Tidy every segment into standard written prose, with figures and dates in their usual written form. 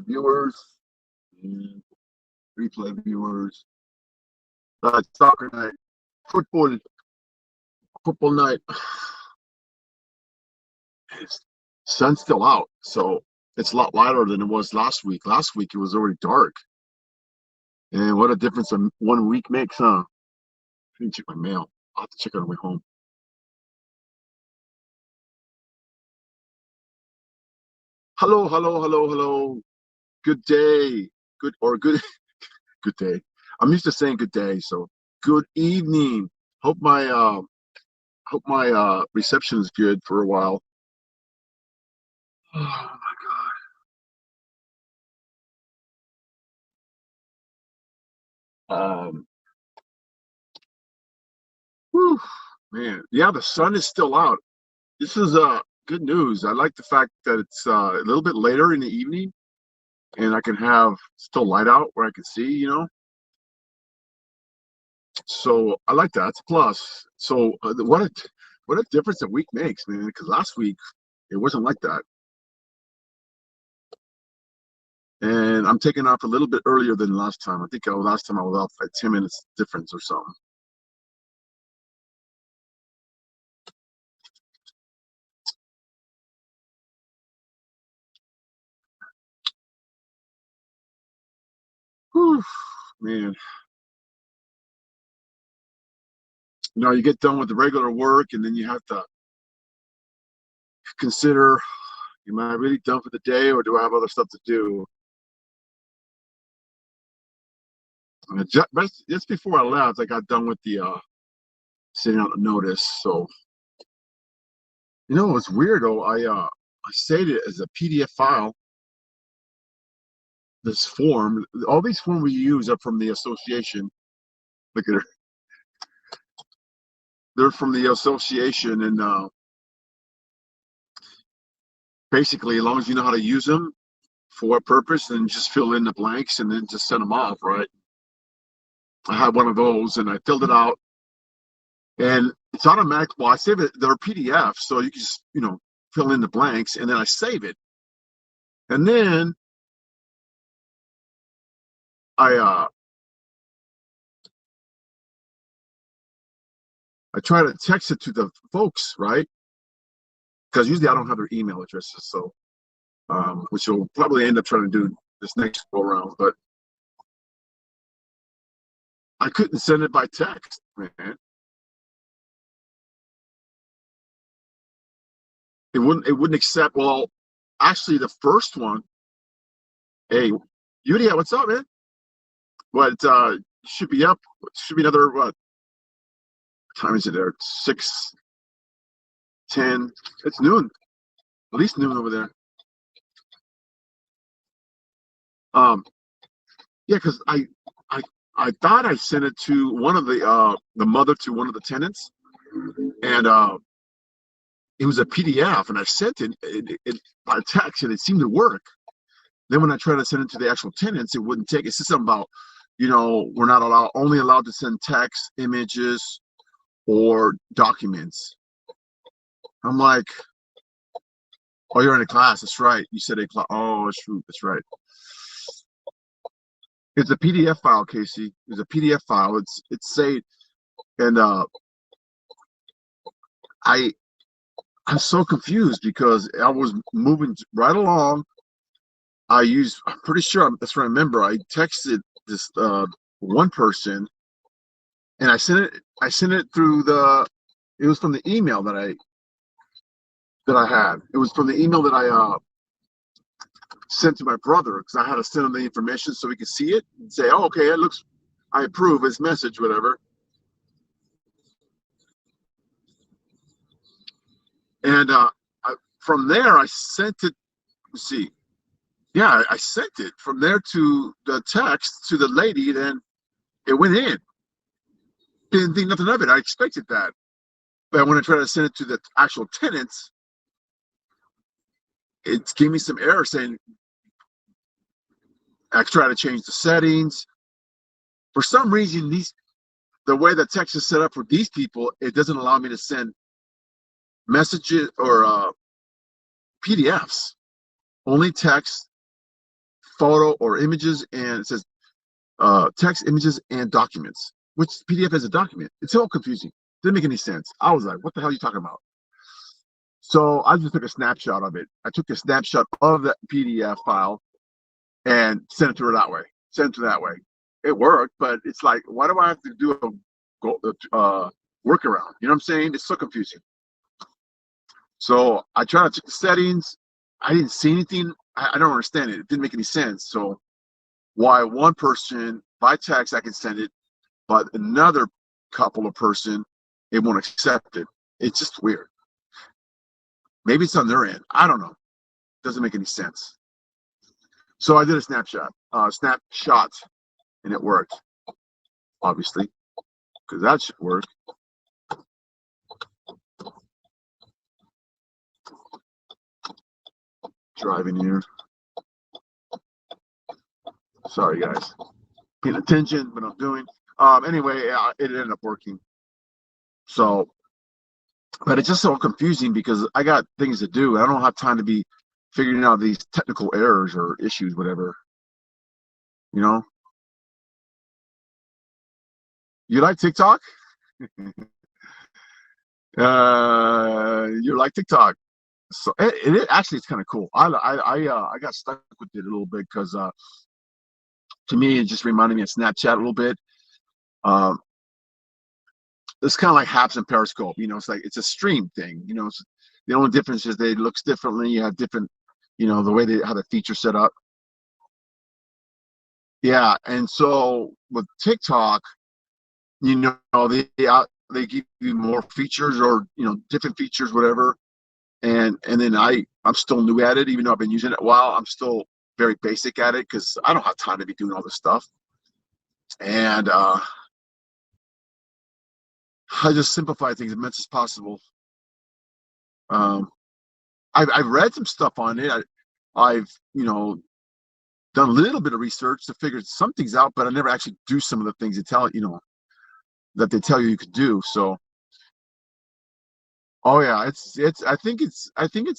viewers and replay viewers. Soccer night, football, football night. It's, sun's still out, so it's a lot lighter than it was last week. Last week it was already dark, and what a difference 1 week makes, huh? I didn't check my mail. I'll have to check on the way home. Hello, hello, hello, hello. Good day. Good good day. I'm used to saying good day, so good evening. Hope my reception is good for a while. Oh my God. Whew, man. Yeah, the sun is still out. This is good news. I like the fact that it's a little bit later in the evening and I can have still light out where I can see. So I like that. It's a plus. So what a difference a week makes, man. Because last week it wasn't like that. And I'm taking off a little bit earlier than last time. I think last time I was off like 10 minutes difference or something. Whew, man. You get done with the regular work and then you have to consider, am I really done for the day or do I have other stuff to do? And just before I left, I got done with the sending out the notice. So, it's weird though. I saved it as a PDF file. This form, all these forms we use are from the association. Look at her. They're from the association, and basically, as long as you know how to use them for what purpose, then just fill in the blanks and then just send them off, right? I had one of those, and I filled it out, and it's automatic. Well, I save it. They're PDF, so you can just fill in the blanks, and then I save it, and then I try to text it to the folks, right? Because usually I don't have their email addresses, so which will probably end up trying to do this next go around, but I couldn't send it by text, man. It wouldn't accept. Well, actually, the first one. Hey, Yudia, what's up, man? But should be up. Should be another what time is it there? 6:10. It's noon. At least noon over there. Yeah, because I thought I sent it to one of the mother to one of the tenants, and it was a PDF, and I sent it by text, and it seemed to work. Then when I tried to send it to the actual tenants, it wouldn't take. It said something about, we're not only allowed to send text, images, or documents. I'm like, oh, you're in a class. That's right. You said a class. Oh, shoot, that's right. It's a PDF file, Casey. It's a PDF file. It's saved, and I'm so confused because I was moving right along. I'm pretty sure that's what I remember. I texted this one person, and I sent it through it was from the email that I had. It was from the email that I sent to my brother, because I had to send him the information so he could see it and say, oh, okay, I approve his message, whatever. And from there, I sent it. Let's see. Yeah, I sent it from there to the text to the lady. Then it went in. Didn't think nothing of it. I expected that. But when I tried to send it to the actual tenants, it gave me some error saying I tried to change the settings. For some reason, the way the text is set up for these people, it doesn't allow me to send messages or PDFs. Only text, photo or images, and it says text, images, and documents. Which PDF is a document? It's all confusing. Didn't make any sense. I was like, what the hell are you talking about? So I just took a snapshot of it. I took a snapshot of that PDF file and sent it to her that way. Sent it to that way. It worked, but it's like, why do I have to do a workaround? You know what I'm saying? It's so confusing. So I tried to check the settings. I didn't see anything. I don't understand it. It didn't make any sense. So why one person by text I can send it, but another couple of person it won't accept it. It's just weird. Maybe it's on their end. I don't know. Doesn't make any sense. So I did a snapshot, and it worked, obviously, because that should work. Driving here. Sorry, guys. Paying attention, but I'm doing. Anyway, it ended up working. So, but it's just so confusing because I got things to do. I don't have time to be figuring out these technical errors or issues, whatever. You know? You like TikTok? You like TikTok? So it actually it's kind of cool. I got stuck with it a little bit because to me it just reminded me of Snapchat a little bit. Um, it's kind of like Haps and Periscope. You know, it's like it's a stream thing. You know, the only difference is they looks differently. You have different, you know, the way they have the feature set up. Yeah, and so with TikTok, you know, they give you more features or different features, whatever. And then I'm still new at it, even though I've been using it a while. I'm still very basic at it because I don't have time to be doing all this stuff. And I just simplify things as much as possible. Um, I've read some stuff on it. I've done a little bit of research to figure some things out, but I never actually do some of the things they tell that they tell you could do. So, oh yeah, it's. I think it's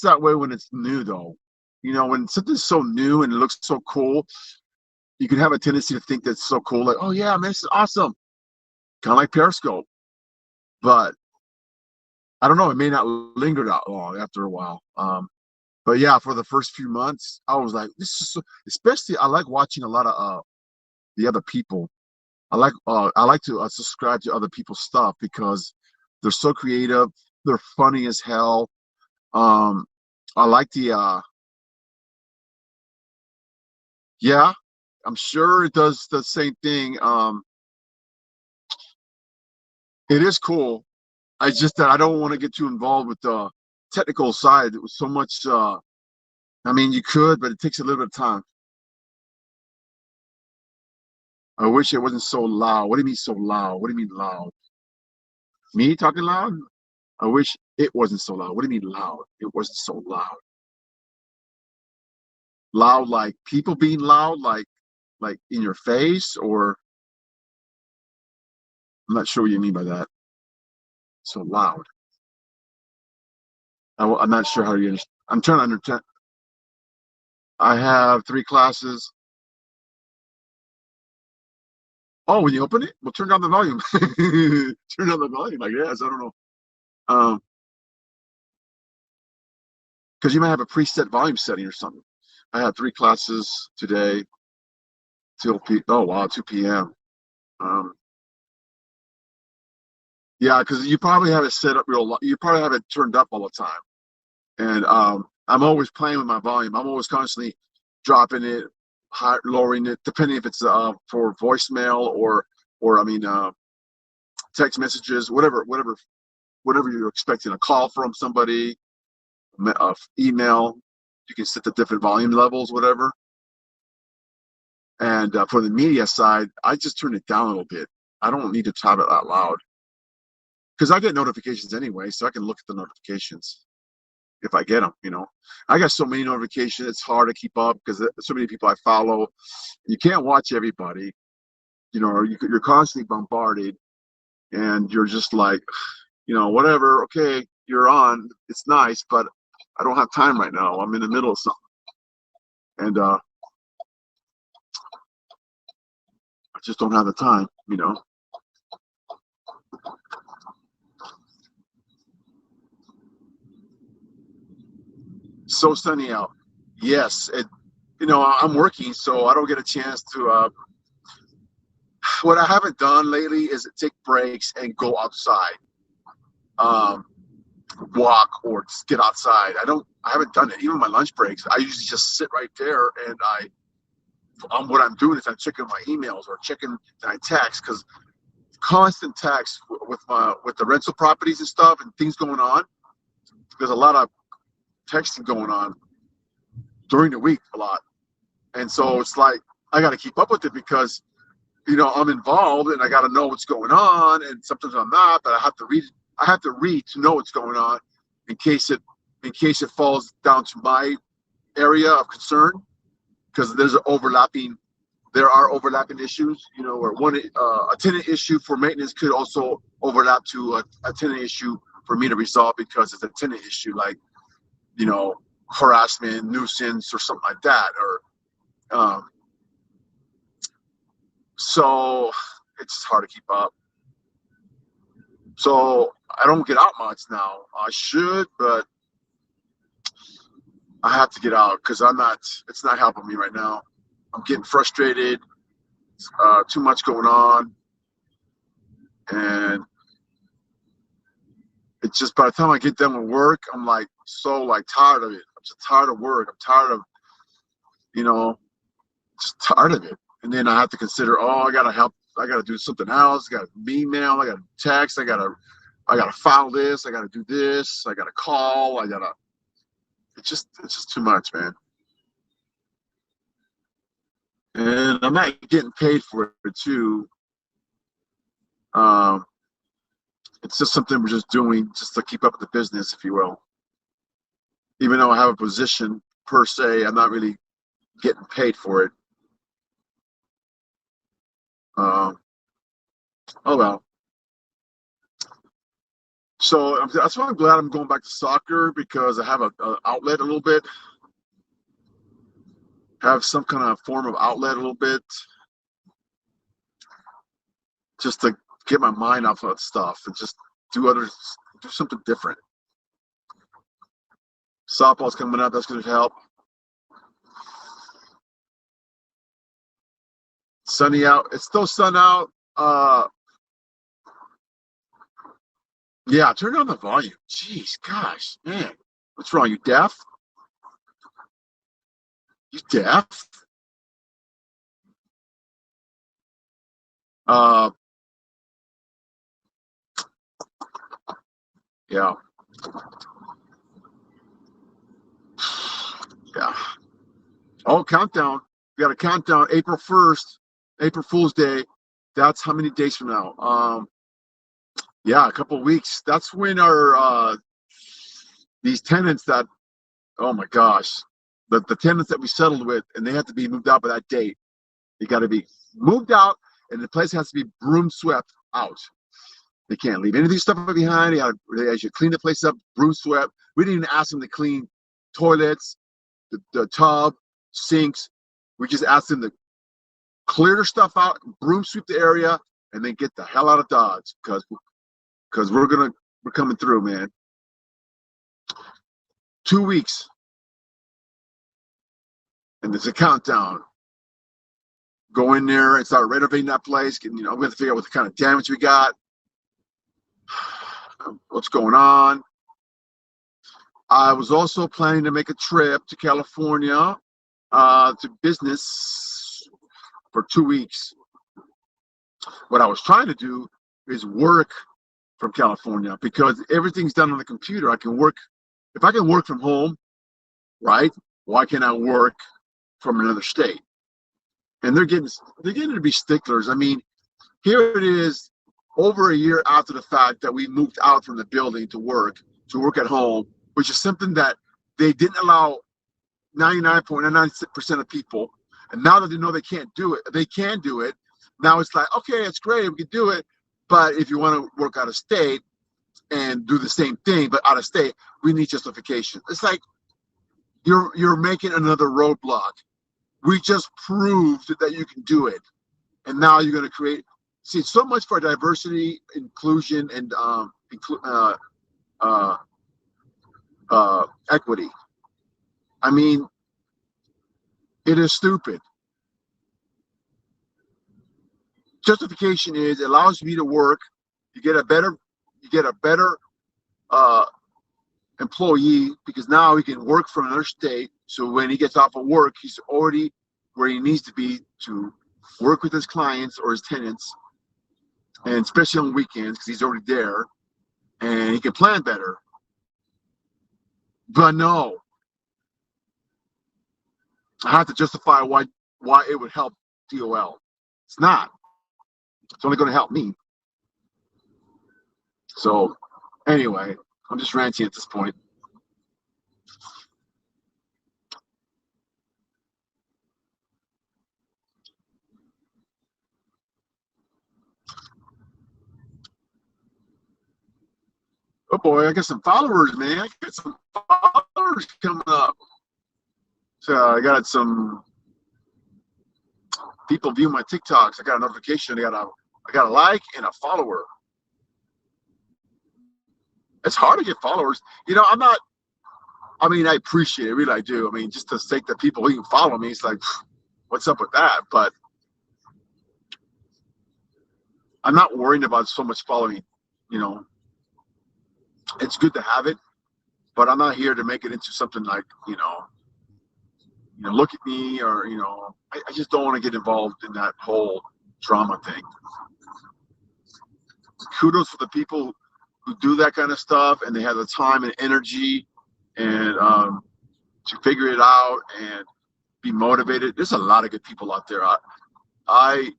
that way when it's new though. You know, when something's so new and it looks so cool, you can have a tendency to think that's so cool, like, oh yeah, man, this is awesome, kind of like Periscope. But I don't know, it may not linger that long after a while. But yeah, for the first few months, I was like, this is so, especially I like watching a lot of the other people. I like to subscribe to other people's stuff because they're so creative, they're funny as hell. Um, I like the yeah, I'm sure it does the same thing. It is cool. I just that I don't want to get too involved with the technical side. It was so much. I mean, you could, but it takes a little bit of time. I wish it wasn't so loud. What do you mean so loud? What do you mean loud? Me talking loud? I wish it wasn't so loud. What do you mean loud? It wasn't so loud. Loud like people being loud, like in your face, or I'm not sure what you mean by that. So loud. I'm not sure how you understand. I'm trying to understand. I have 3 classes. Oh, when you open it, well, turn down the volume. Turn down the volume, I guess. I don't know. Um, because you might have a preset volume setting or something. I had 3 classes today till oh wow 2 p.m. Um, yeah, because you probably have it set up you probably have it turned up all the time, and I'm always playing with my volume. I'm always constantly dropping it, lowering it, depending if it's for voicemail or I mean text messages, whatever you're expecting a call from somebody, email. You can set the different volume levels, whatever. And for the media side, I just turn it down a little bit. I don't need to type it out loud because I get notifications anyway, so I can look at the notifications if I get them. I got so many notifications; it's hard to keep up because so many people I follow. You can't watch everybody, or you're constantly bombarded, and you're just like, whatever. Okay, you're on. It's nice, but I don't have time right now. I'm in the middle of something, and I just don't have the time, you know. So sunny out. Yes, I'm working, so I don't get a chance to. What I haven't done lately is take breaks and go outside, um, walk or just get outside. I haven't done it. Even my lunch breaks, I usually just sit right there and what I'm doing is I'm checking my emails or checking my text because constant text with the rental properties and stuff and things going on. There's a lot of texting going on during the week, a lot, and so it's like I got to keep up with it because I'm involved and I got to know what's going on, and sometimes I'm not, but I have to read. I have to read to know what's going on in case it falls down to my area of concern because there are overlapping issues, where a tenant issue for maintenance could also overlap to a tenant issue for me to resolve because it's a tenant issue like, harassment, nuisance, or something like that, or so it's just hard to keep up. So I don't get out much now. I should, but I have to get out because it's not helping me right now. I'm getting frustrated, too much going on. And it's just by the time I get done with work, I'm tired of it. I'm just tired of work. I'm tired of, just tired of it. And then I have to consider, I got to help. I got to do something else. I got to email. I got to text. I got to file this. I got to do this. I got to call. It's just too much, man. And I'm not getting paid for it too. It's just something we're just doing just to keep up with the business, if you will. Even though I have a position per se, I'm not really getting paid for it. Oh well. So that's why I'm glad I'm going back to soccer because I have a outlet a little bit, have some kind of form of outlet a little bit, just to get my mind off of stuff and just do something different. Softball's coming up. That's going to help. Sunny out. It's still sun out. Yeah, turn down the volume. Jeez, gosh, man. What's wrong? You deaf? You deaf? Yeah. Yeah. Oh, countdown. We got a countdown. April 1st, April Fool's Day. That's how many days from now? Yeah, a couple of weeks. That's when our these tenants that, oh my gosh, the tenants that we settled with, and they have to be moved out by that date. They got to be moved out, and the place has to be broom swept out. They can't leave any of these stuff behind. They should clean the place up, broom swept. We didn't even ask them to clean toilets, the tub, sinks. We just asked them to clear their stuff out, broom sweep the area, and then get the hell out of Dodge because we're coming through, man. 2 weeks, and there's a countdown. Go in there and start renovating that place. We have to figure out what kind of damage we got, what's going on. I was also planning to make a trip to California to business for 2 weeks. What I was trying to do is work from California because everything's done on the computer. I can work. If I can work from home, right? Why can't I work from another state? And they're getting to be sticklers. I mean, here it is, over a year after the fact that we moved out from the building to work at home, which is something that they didn't allow 99.99% of people. And now that they know they can't do it, they can do it. Now it's like, okay, it's great, we can do it. But if you want to work out of state and do the same thing, but out of state, we need justification. It's like you're making another roadblock. We just proved that you can do it. And now you're going to create, see, so much for diversity, inclusion, and uh, equity. I mean, it is stupid. Justification is it allows me to work. You get a better, you get a better uh, employee because now he can work from another state. So when he gets off of work, he's already where he needs to be to work with his clients or his tenants, and especially on weekends because he's already there and he can plan better. But no, I have to justify why it would help DOL. It's not. It's only going to help me. So anyway, I'm just ranting at this point. Oh boy, I got some followers, man. I got some followers coming up. So I got some people view my TikToks. I got a notification. I got a like and a follower. It's hard to get followers. I'm not. I mean, I appreciate it, really, I do. I mean, just to sake that people even follow me, it's like, what's up with that? But I'm not worrying about so much following. You know, it's good to have it, but I'm not here to make it into something like, look at me or I just don't want to get involved in that whole drama thing. Kudos for the people who do that kind of stuff and they have the time and energy and to figure it out and be motivated. There's a lot of good people out there. I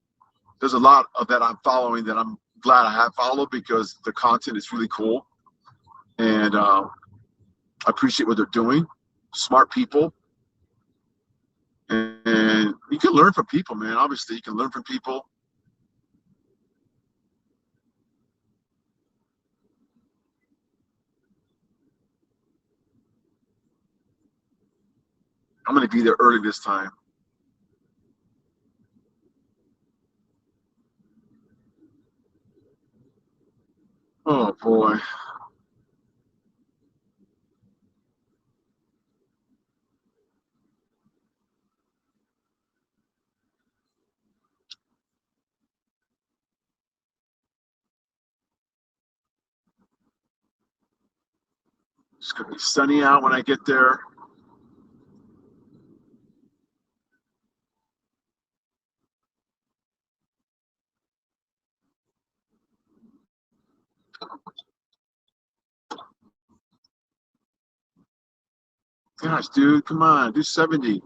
there's a lot of that I'm following that I'm glad I have followed because the content is really cool and I appreciate what they're doing. Smart people, and you can learn from people, man. Obviously, you can learn from people. I'm going to be there early this time. Oh boy, it's going to be sunny out when I get there. Gosh, dude, come on, do 70.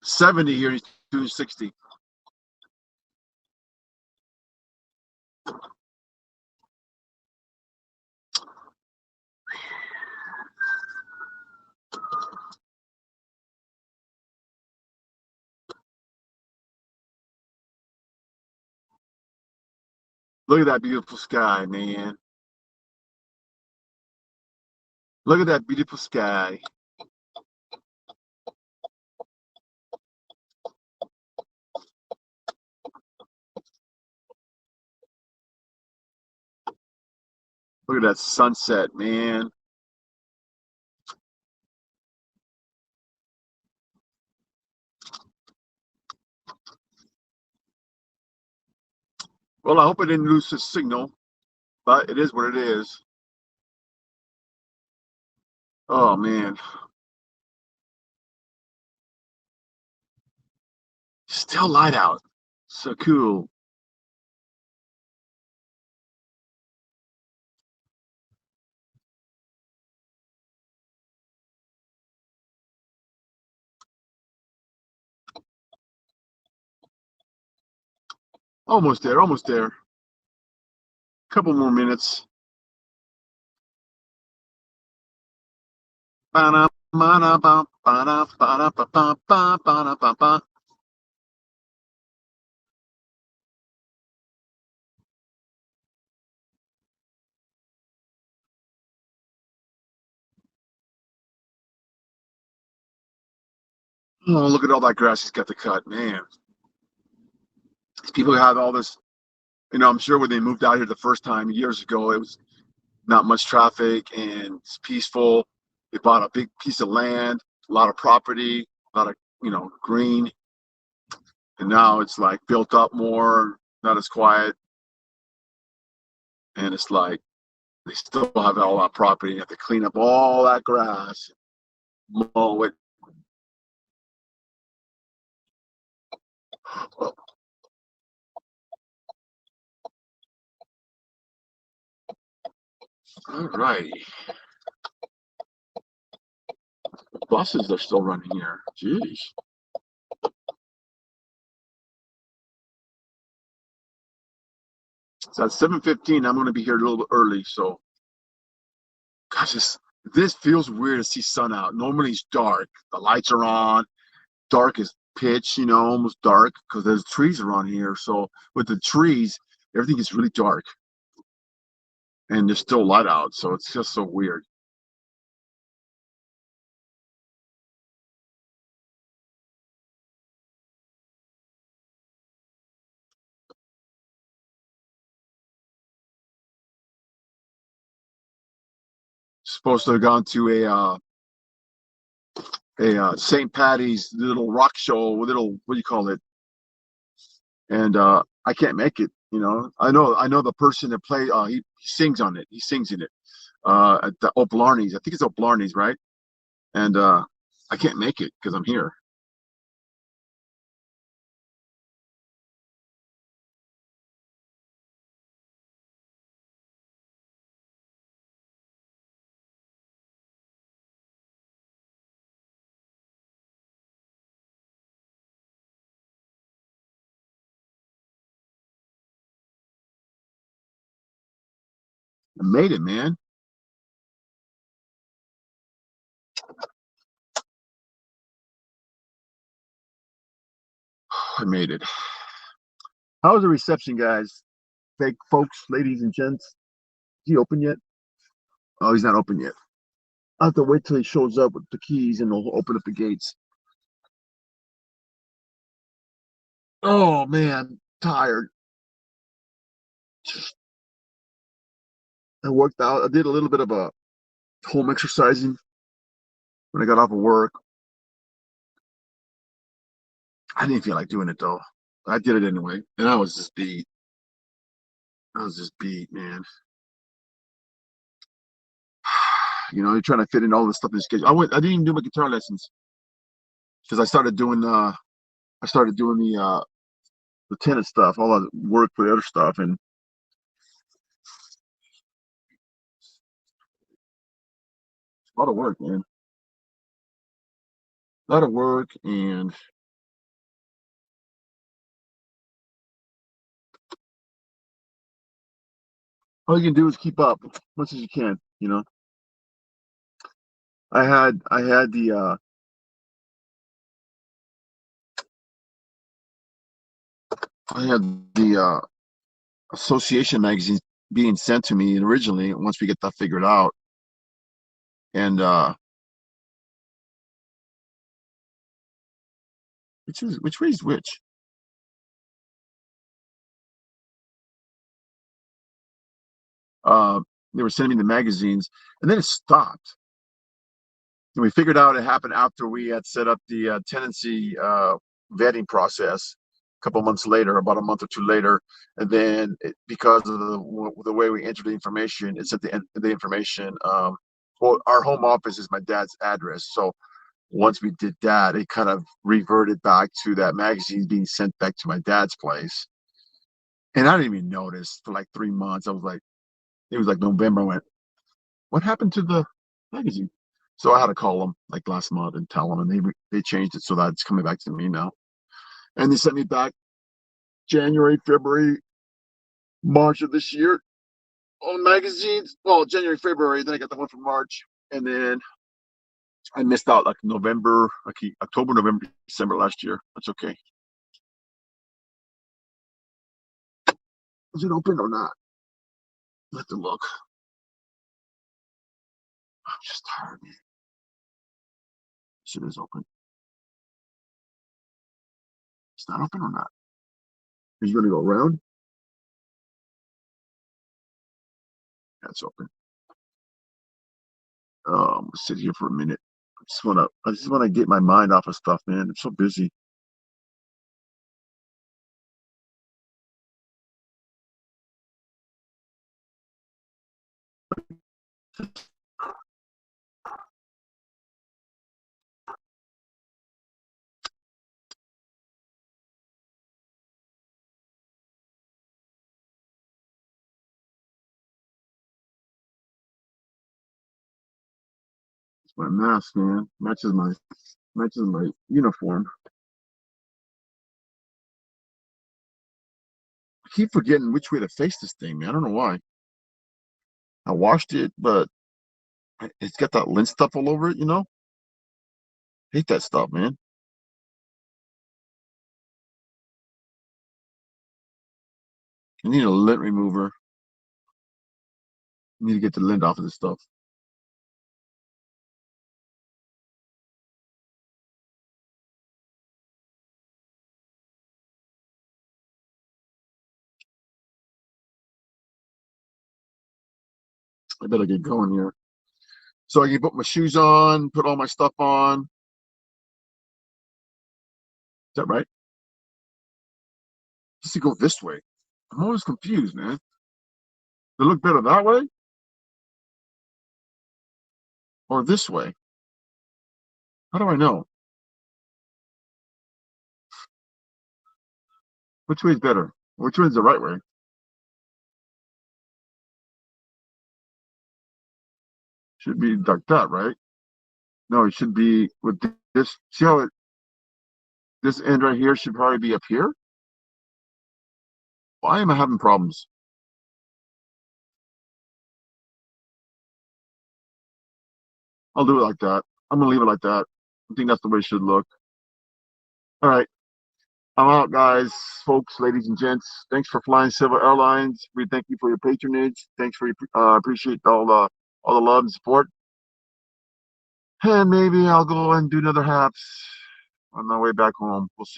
70 here, he's doing 60. Look at that beautiful sky, man. Look at that beautiful sky. Look at that sunset, man. Well, I hope I didn't lose his signal, but it is what it is. Oh man, still light out. So cool. Almost there, almost there. Couple more minutes. Oh, look at all that grass he's got to cut, man. These people have all this. I'm sure when they moved out here the first time years ago, it was not much traffic and it's peaceful. They bought a big piece of land, a lot of property, a lot of green, and now it's like built up more, not as quiet, and it's like they still have all that property. You have to clean up all that grass, mow it. All right, buses are still running here. Jeez. So at 7:15, I'm going to be here a little bit early. So, gosh, this feels weird to see sun out. Normally it's dark. The lights are on. Dark as pitch, almost dark because there's trees around here. So with the trees, everything is really dark, and there's still light out. So it's just so weird. Supposed to have gone to a St. Patty's little rock show, little what do you call it? And I can't make it. I know the person that play. He sings on it. He sings in it. At the O'Blarney's. I think it's O'Blarney's, right? And I can't make it because I'm here. I made it, man. I made it. How was the reception, guys? Fake folks, ladies and gents. Is he open yet? Oh, he's not open yet. I have to wait till he shows up with the keys and we'll open up the gates. Oh man, tired. I worked out. I did a little bit of a home exercising when I got off of work. I didn't feel like doing it though. I did it anyway, and I was just beat. I was just beat, man. You're trying to fit in all this stuff in the schedule. I didn't even do my guitar lessons because I started doing the tennis stuff, all the work for the other stuff, and a lot of work, man. A lot of work, and all you can do is keep up as much as you can. I had the association magazine being sent to me originally. Once we get that figured out, and which way is which? Uh, they were sending me the magazines, and then it stopped. And we figured out it happened after we had set up the tenancy vetting process a couple months later, about a month or two later. And then because of the way we entered the information, it sent the information. Well, our home office is my dad's address. So once we did that, it kind of reverted back to that magazine being sent back to my dad's place. And I didn't even notice for like 3 months. It was like November. I went, what happened to the magazine? So I had to call them like last month and tell them, and they changed it so that it's coming back to me now. And they sent me back January, February, March of this year on magazines. Well, January, February. Then I got the one from March, and then I missed out like November, like October, November, December last year. That's okay. Is it open or not? I have to look. I'm just tired. Shit is open. that open or not? He's gonna go around. That's open. Sit here for a minute. I just wanna get my mind off of stuff, man. I'm so busy. It's my mask, man. Matches my uniform. I keep forgetting which way to face this thing, man. I don't know why. I washed it, but it's got that lint stuff all over it. Hate that stuff, man. I need a lint remover. I need to get the lint off of this stuff. I better get going here. So I can put my shoes on, put all my stuff on. Is that right? Just to go this way. I'm always confused, man. Does it look better that way or this way? How do I know? Which way is better? Which way is the right way? Should be like that, right? No, it should be with this. See how this end right here should probably be up here? Why am I having problems? I'll do it like that. I'm gonna leave it like that. I think that's the way it should look. All right. I'm out, guys, folks, ladies and gents. Thanks for flying Silver Airlines. We thank you for your patronage. Thanks for your appreciate all the love and support. And maybe I'll go and do another haps on my way back home. We'll see.